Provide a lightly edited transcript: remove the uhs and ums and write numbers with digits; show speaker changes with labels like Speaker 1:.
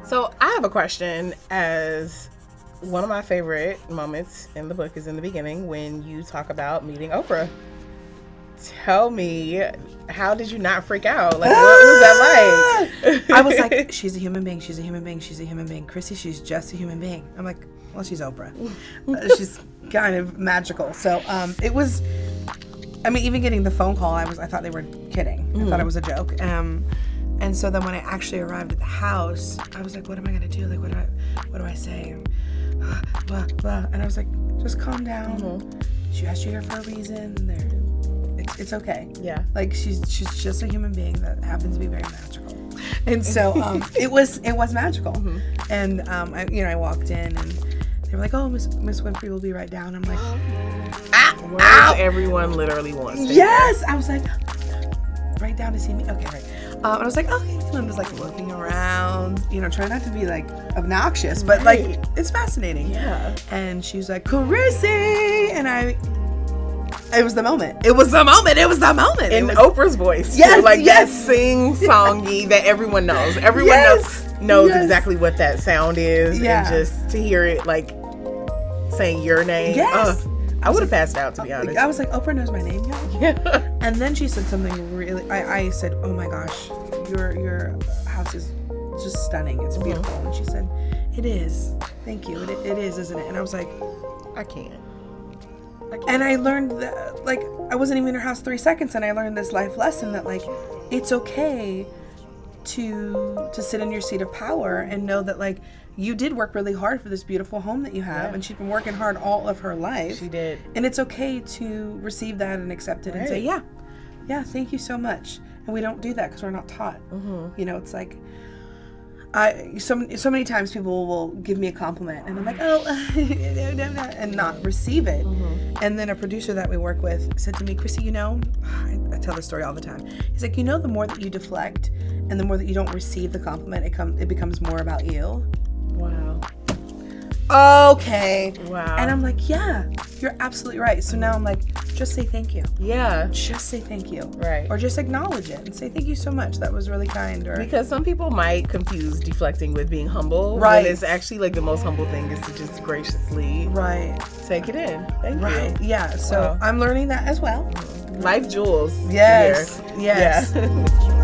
Speaker 1: So I have a question. As one of my favorite moments in the book is in the beginning when you talk about meeting Oprah. Tell me, how did you not freak out? Like, what was that like?
Speaker 2: I was like, she's a human being. She's a human being. She's a human being. Chrissy, she's just a human being. I'm like, well, she's Oprah. She's kind of magical. So it was, I mean, even getting the phone call, I thought they were kidding. I thought it was a joke. And so then when I actually arrived at the house, I was like, what am I going to do? Like, what do I say? Blah, blah. And I was like, just calm down. She asked you here for a reason. It's okay.
Speaker 1: Yeah.
Speaker 2: Like, she's just a human being that happens to be very magical. And so it was magical. And I walked in and they were like, oh, Miss Winfrey will be right down. I'm like,
Speaker 1: Words everyone literally wants to hear.
Speaker 2: I was like, right down to see me. Okay, right. And I was like, okay. And I'm just like looking around, trying not to be like obnoxious, but like it's fascinating.
Speaker 1: Yeah.
Speaker 2: And she was like, Chrissy, and it was the moment. It was the moment.
Speaker 1: In Oprah's voice.
Speaker 2: Yes,
Speaker 1: like
Speaker 2: yes.
Speaker 1: that sing-songy that everyone knows. Everyone knows exactly what that sound is.
Speaker 2: Yeah.
Speaker 1: And just to hear it like saying your name.
Speaker 2: Yes.
Speaker 1: I would have passed out, to be honest.
Speaker 2: I was like, Oprah knows my name, y'all.
Speaker 1: Yeah.
Speaker 2: And then she said something really, I said, oh my gosh, your house is just stunning. It's beautiful. And she said, it is. Thank you. It is, isn't it? And I was like,
Speaker 1: I can't.
Speaker 2: And I learned that, like, I wasn't even in her house 3 seconds, and I learned this life lesson that, like, it's okay to sit in your seat of power and know that, like, you did work really hard for this beautiful home that you have, and she's been working hard all of her life.
Speaker 1: She did. And
Speaker 2: it's okay to receive that and accept it and say, yeah, thank you so much. And we don't do that because we're not taught. It's like, so many times people will give me a compliment and I'm like, oh, and not receive it. And then a producer that we work with said to me, Chrissy, I tell this story all the time. He's like, the more that you deflect and the more that you don't receive the compliment, it becomes more about you.
Speaker 1: Wow.
Speaker 2: Okay.
Speaker 1: Wow.
Speaker 2: And I'm like, yeah, you're absolutely right. So now I'm like, just say thank you.
Speaker 1: Yeah.
Speaker 2: Just say thank you.
Speaker 1: Right.
Speaker 2: Or just acknowledge it and say thank you so much. That was really kind. Or
Speaker 1: because some people might confuse deflecting with being humble.
Speaker 2: Right.
Speaker 1: When it's actually like the most humble thing is to just graciously take it in. Thank you.
Speaker 2: Yeah. So I'm learning that as well.
Speaker 1: Life jewels.
Speaker 2: Yes. Yes.
Speaker 1: Yeah.